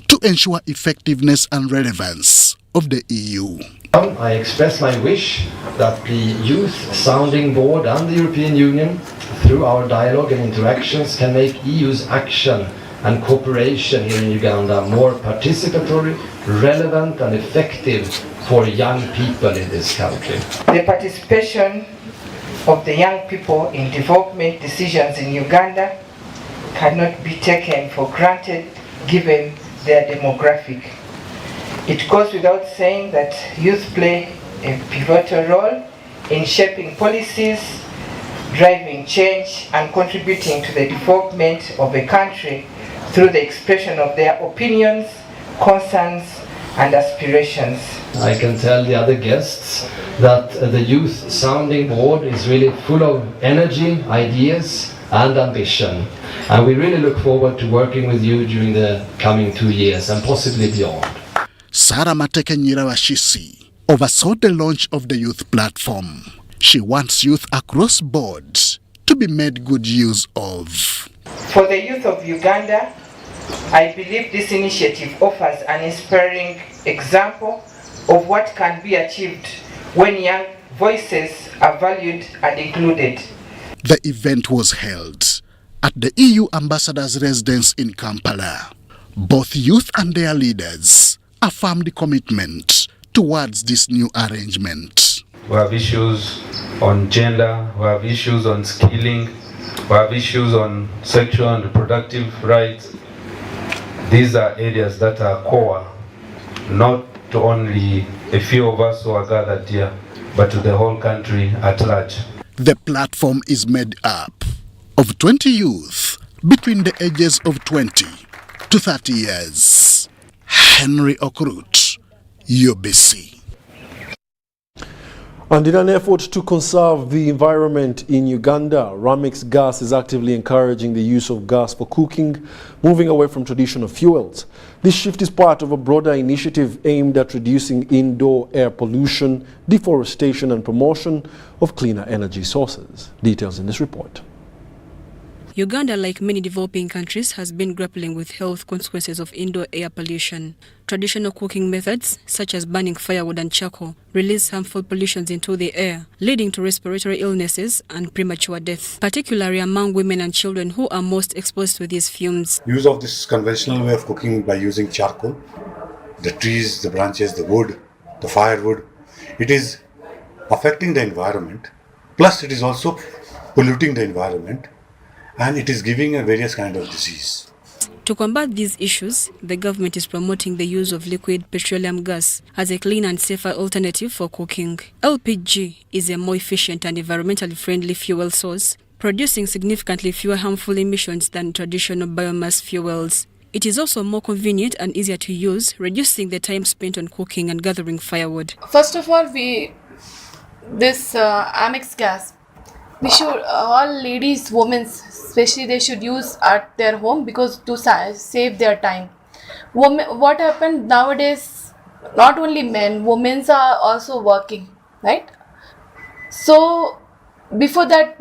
to ensure effectiveness and relevance of the EU. I express my wish that the Youth Sounding Board and the European Union, through our dialogue and interactions, can make EU's action and cooperation here in Uganda more participatory, relevant and effective for young people in this country. The participation of the young people in development decisions in Uganda cannot be taken for granted given their demographic. It goes without saying that youth play a pivotal role in shaping policies, driving change, and contributing to the development of a country through the expression of their opinions, concerns, and aspirations. I can tell the other guests that the Youth Sounding Board is really full of energy, ideas, and ambition. And we really look forward to working with you during the coming 2 years and possibly beyond. Sarah Mateke Nyirawashisi oversaw the launch of the youth platform. She wants youth across boards to be made good use of. For the youth of Uganda, I believe this initiative offers an inspiring example of what can be achieved when young voices are valued and included. The event was held at the EU ambassador's residence in Kampala. Both youth and their leaders affirmed commitment towards this new arrangement. We have issues on gender, we have issues on skilling, we have issues on sexual and reproductive rights. These are areas that are core, not to only a few of us who are gathered here, but to the whole country at large. The platform is made up of 20 youth between the ages of 20 to 30 years. Henry Okrut, UBC. And in an effort to conserve the environment in Uganda, Ramex Gas is actively encouraging the use of gas for cooking, moving away from traditional fuels. This shift is part of a broader initiative aimed at reducing indoor air pollution, deforestation and promotion of cleaner energy sources. Details in this report. Uganda, like many developing countries, has been grappling with health consequences of indoor air pollution. Traditional cooking methods, such as burning firewood and charcoal, release harmful pollutions into the air, leading to respiratory illnesses and premature death, particularly among women and children who are most exposed to these fumes. Use of this conventional way of cooking by using charcoal, the trees, the branches, the wood, the firewood, it is affecting the environment, plus it is also polluting the environment, and it is giving a various kind of disease. To combat these issues, the government is promoting the use of liquid petroleum gas as a clean and safer alternative for cooking. LPG is a more efficient and environmentally friendly fuel source, producing significantly fewer harmful emissions than traditional biomass fuels. It is also more convenient and easier to use, reducing the time spent on cooking and gathering firewood. First of all, this Amex gas, we should, all ladies, women especially, they should use at their home because to save their time. What happened nowadays, not only men, women are also working, right? So before that,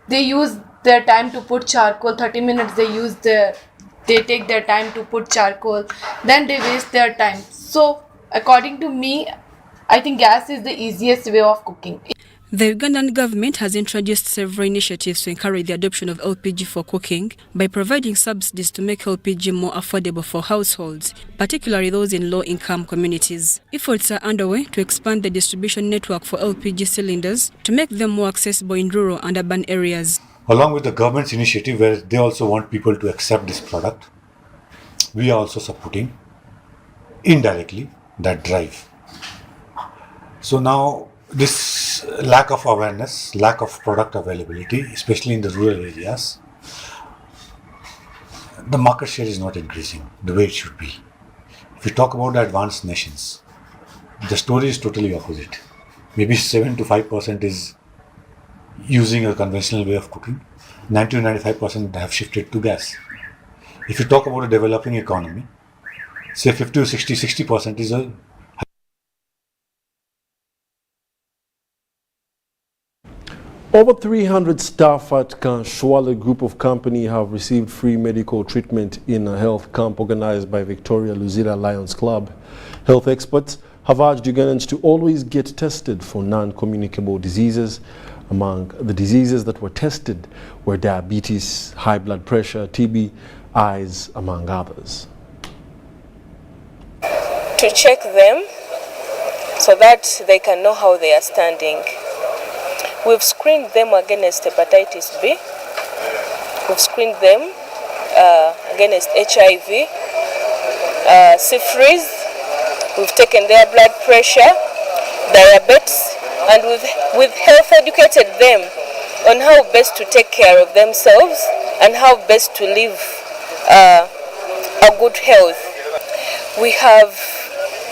they use their time to put charcoal, 30 minutes they take their time to put charcoal, then they waste their time. So according to me, I think gas is the easiest way of cooking. The Ugandan government has introduced several initiatives to encourage the adoption of LPG for cooking by providing subsidies to make LPG more affordable for households, particularly those in low-income communities. Efforts are underway to expand the distribution network for LPG cylinders to make them more accessible in rural and urban areas. Along with the government's initiative where they also want people to accept this product, we are also supporting indirectly that drive. So now this lack of awareness, lack of product availability, especially in the rural areas, the market share is not increasing the way it should be. If we talk about the advanced nations, the story is totally opposite. Maybe 7 to 5% is using a conventional way of cooking. 90 to 95% have shifted to gas. If you talk about a developing economy, say 50 to 60% is a Over 300 staff at Acholi group of company have received free medical treatment in a health camp organized by Victoria Luzira Lions Club. Health experts have urged Ugandans to always get tested for non-communicable diseases. Among the diseases that were tested were diabetes, high blood pressure, TB, eyes, among others. To check them so that they can know how they are standing. We've screened them against hepatitis B. We've screened them against HIV, syphilis. We've taken their blood pressure, diabetes, and we've health educated them on how best to take care of themselves and how best to live a good health. We have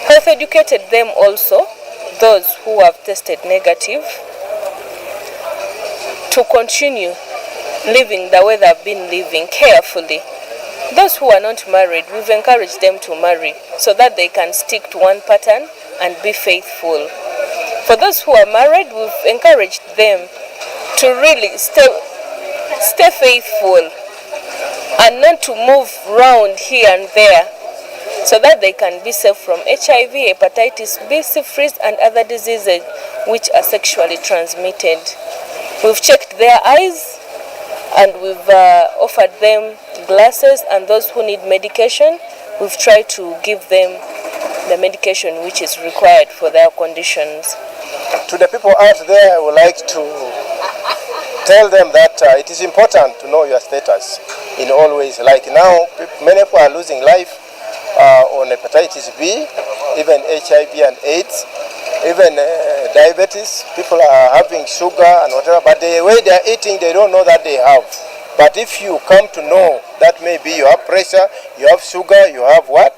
health educated them also, those who have tested negative, to continue living the way they've been living carefully. Those who are not married, we've encouraged them to marry so that they can stick to one pattern and be faithful. For those who are married, we've encouraged them to really stay faithful and not to move around here and there so that they can be safe from HIV, hepatitis B, syphilis, and other diseases which are sexually transmitted. We've checked their eyes and we've offered them glasses, and those who need medication, we've tried to give them the medication which is required for their conditions. To the people out there, I would like to tell them that it is important to know your status in all ways. Like now, many people are losing life on hepatitis B, even HIV and AIDS. Even diabetes, people are having sugar and whatever, but the way they are eating, they don't know that they have. But if you come to know that maybe you have pressure, you have sugar, you have what,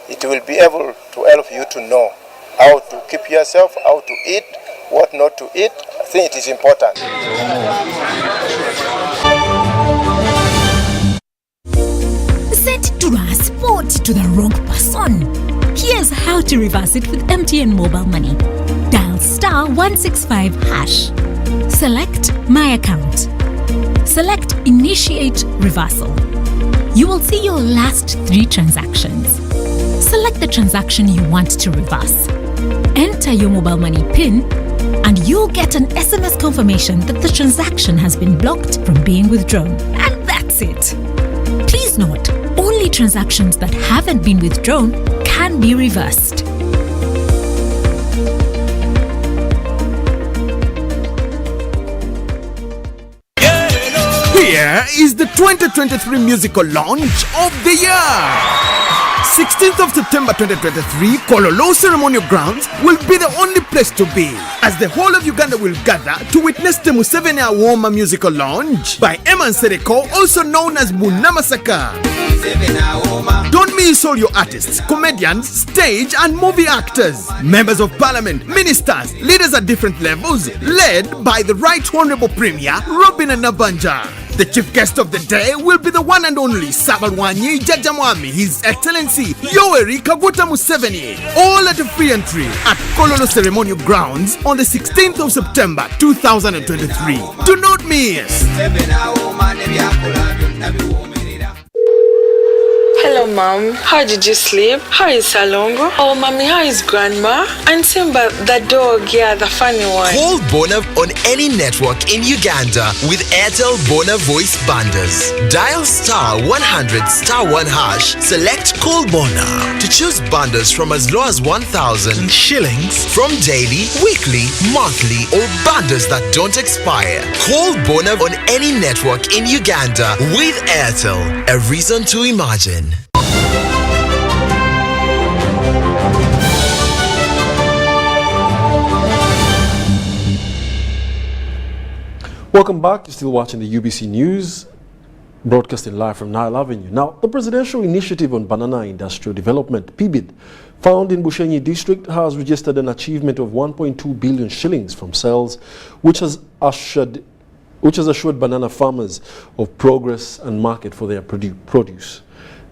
it will be able to help you to know how to keep yourself, how to eat, what not to eat. I think it is important. Set to transport to the wrong person. Here's how to reverse it with MTN Mobile Money. Dial *165#. Select My Account. Select Initiate Reversal. You will see your last 3 transactions. Select the transaction you want to reverse. Enter your mobile money PIN and you'll get an SMS confirmation that the transaction has been blocked from being withdrawn. And that's it. Please note, only transactions that haven't been withdrawn can be reversed. Here is the 2023 musical launch of the year. 16th of September 2023, Kololo Ceremonial Grounds will be the only place to be, as the whole of Uganda will gather to witness the Museveni Awoma musical launch by Eman Sereko, also known as Munamasaka. Don't miss all your artists, comedians, stage and movie actors, members of parliament, ministers, leaders at different levels, led by the Right Honorable Premier Robin Nabanja. The chief guest of the day will be the one and only Sabalwanyi Jajamwami, His Excellency Yoweri Kaguta Museveni. All at a free entry at Kololo Ceremonial Grounds on the 16th of September 2023. Do not miss. Hello, Mom. How did you sleep? How is Salongo? Oh, Mommy, how is Grandma? And Simba, the dog, yeah, the funny one. Call Bona on any network in Uganda with Airtel Bona voice bundles. Dial *100*1#. Select Call Bona to choose bundles from as low as 1,000 shillings from daily, weekly, monthly, or bundles that don't expire. Call Bona on any network in Uganda with Airtel. A reason to imagine. Welcome back. You're still watching the UBC News, broadcasting live from Nile Avenue. Now, the Presidential Initiative on Banana Industrial Development, PIBID, found in Bushenyi District has registered an achievement of 1.2 billion shillings from sales, which has assured banana farmers of progress and market for their produce.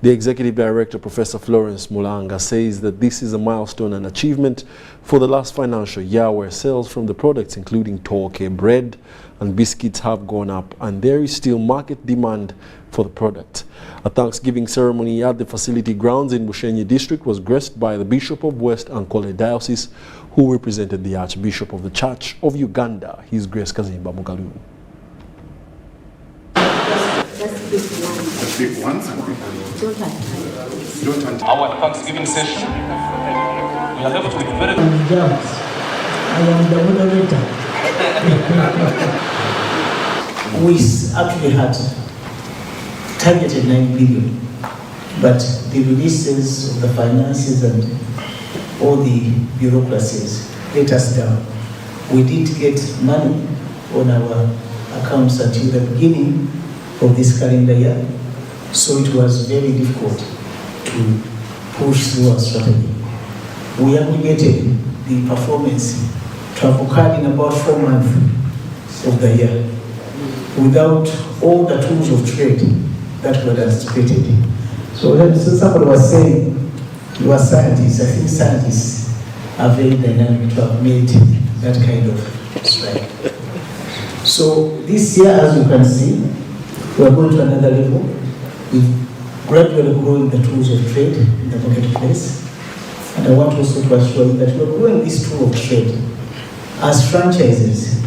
The Executive Director, Professor Florence Mulanga, says that this is a milestone and achievement for the last financial year where sales from the products including torque, bread and biscuits have gone up, and there is still market demand for the product. A Thanksgiving ceremony at the facility grounds in Bushenyi District was graced by the Bishop of West Acholi Diocese, who represented the Archbishop of the Church of Uganda, His Grace Kazimba Mugalu. Our Thanksgiving session, we are left with very... I am the moderator. We actually had targeted 9 billion, but the releases of the finances and all the bureaucracies let us down. We did get money on our accounts until the beginning of this calendar year, so it was very difficult to push through our strategy. We aggregated the performance to have occurred in about 4 months of the year without all the tools of trade that were anticipated. So somebody was saying, you are scientists. I think scientists are very dynamic to have made that kind of strike. So this year, as you can see, we are going to another level. We've gradually growing the tools of trade in the marketplace. And I want also to assure you that we are growing this tool of trade as franchises,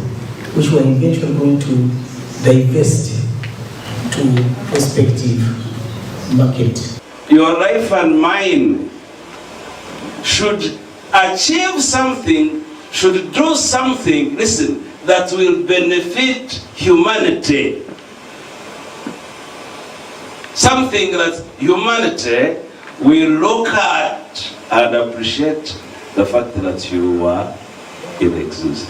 which we are eventually going to divest to prospective market. Your life and mine should achieve something, should do something, listen, that will benefit humanity. Something that humanity will look at and appreciate the fact that you are in existence.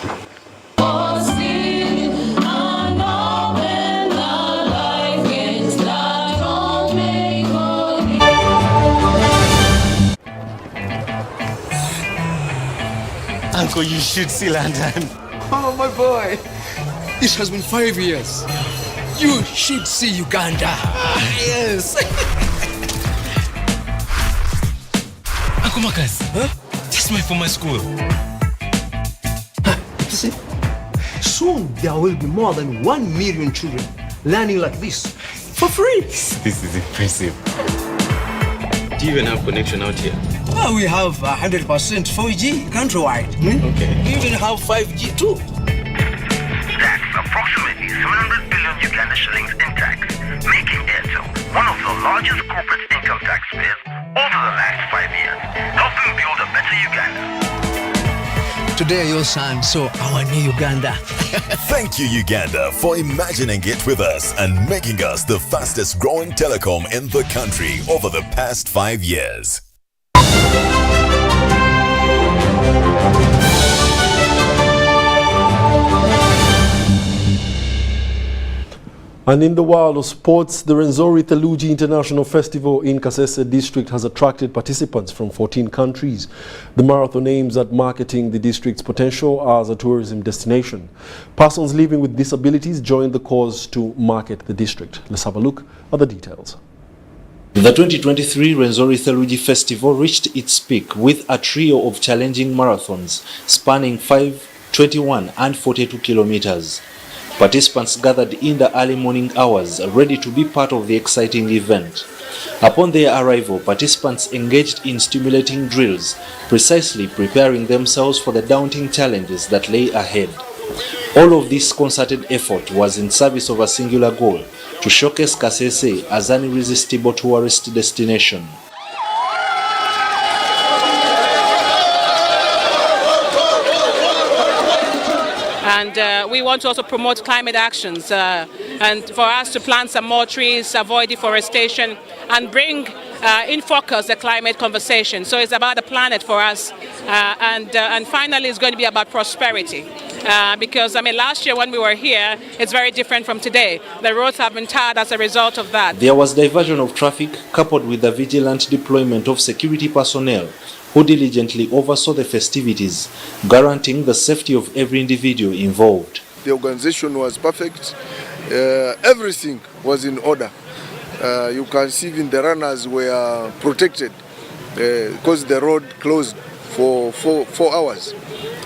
Uncle, you should see London. Oh, my boy. This has been 5 years. You should see Uganda. Yes. Uncle Marcus, huh? That's my former school. See, soon there will be more than 1 million children learning like this for free. This is impressive. Do you even have connection out here? Well, we have 100% 4G countrywide. Okay. We even have 5G too. That's approximately 700 billion Uganda shillings in tax, making Airtel one of the largest corporate income taxpayers over the last 5 years, helping build a better Uganda. Today your son saw our new Uganda. Thank you, Uganda, for imagining it with us and making us the fastest growing telecom in the country over the past 5 years. And in the world of sports, the Rwenzori Theluji International Festival in Kasese district has attracted participants from 14 countries. The marathon aims at marketing the district's potential as a tourism destination. Persons living with disabilities joined the cause to market the district. Let's have a look at the details. The 2023 Rwenzori Theluji Festival reached its peak with a trio of challenging marathons spanning 5, 21 and 42 kilometers. Participants gathered in the early morning hours, ready to be part of the exciting event. Upon their arrival, participants engaged in stimulating drills, precisely preparing themselves for the daunting challenges that lay ahead. All of this concerted effort was in service of a singular goal, to showcase Kasese as an irresistible tourist destination. And we want to also promote climate actions and for us to plant some more trees, avoid deforestation, and bring in focus the climate conversation. So it's about the planet for us. And finally, it's going to be about prosperity. Because, I mean, last year when we were here, it's very different from today. The roads have been tarred as a result of that. There was diversion of traffic coupled with the vigilant deployment of security personnel who diligently oversaw the festivities, guaranteeing the safety of every individual involved. The organization was perfect. Everything was in order. You can see even the runners were protected because the road closed for 4 hours.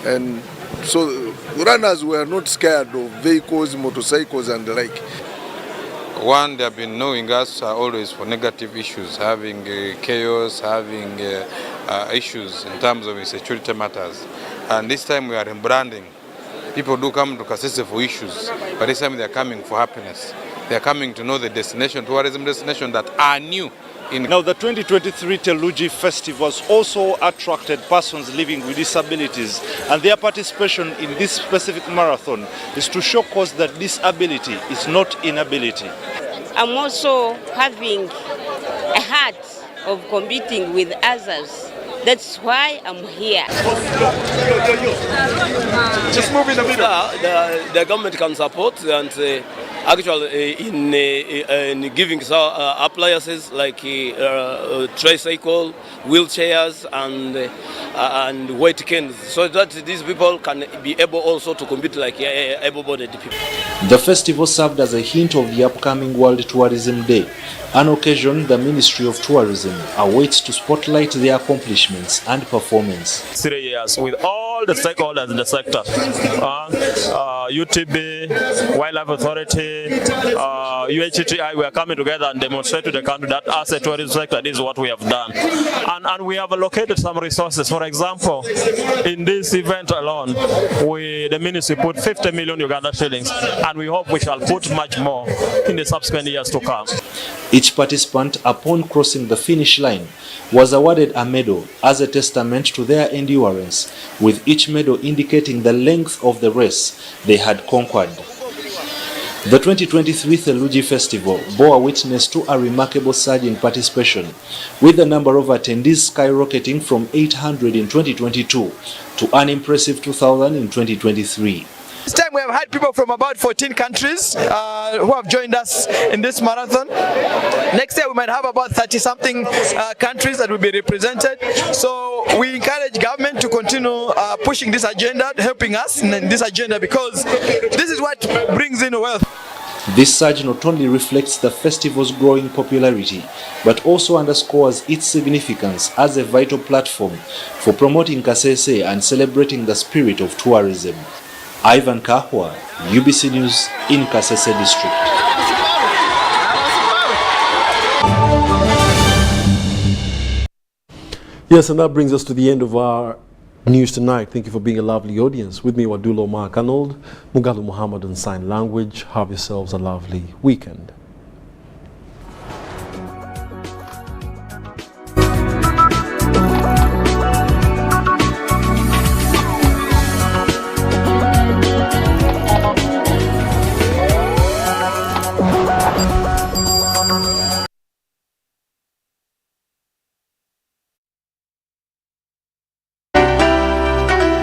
And so runners were not scared of vehicles, motorcycles and the like. One, they have been knowing us always for negative issues, having chaos, having issues in terms of security matters. And this time we are rebranding. People do come to Kasese for issues, but this time they are coming for happiness. They are coming to know the destination, tourism destination that are new. Now, the 2023 Theluji Festivals also attracted persons living with disabilities, and their participation in this specific marathon is to show cause that disability is not inability. I'm also having a heart of competing with others. That's why I'm here. Just move in the middle. The government can support and actually in giving appliances like tricycle, wheelchairs and weight canes, so that these people can be able also to compete like able-bodied people. The festival served as a hint of the upcoming World Tourism Day, an occasion the Ministry of Tourism awaits to spotlight their accomplishments and performance. 3 years with all the stakeholders in the sector, UTB, Wildlife Authority, UHTI, we are coming together and demonstrate to the country that as a tourism sector, this is what we have done. And we have allocated some resources. For example, in this event alone, the ministry put 50 million Uganda shillings, and we hope we shall put much more in the subsequent years to come. Each participant, upon crossing the finish line, was awarded a medal as a testament to their endurance, with each medal indicating the length of the race they had conquered. The 2023 Theluji Festival bore witness to a remarkable surge in participation, with the number of attendees skyrocketing from 800 in 2022 to an impressive 2,000 in 2023. This time we have had people from about 14 countries who have joined us in this marathon. Next year we might have about 30-something countries that will be represented. So we encourage government to continue pushing this agenda, helping us in this agenda, because this is what brings in wealth. This surge not only reflects the festival's growing popularity, but also underscores its significance as a vital platform for promoting Kasese and celebrating the spirit of tourism. Ivan Kahwa, UBC News in Kasese District. Yes, and that brings us to the end of our news tonight. Thank you for being a lovely audience. With me, Wadulo Mark Arnold, Mugalu Muhammad on Sign Language. Have yourselves a lovely weekend.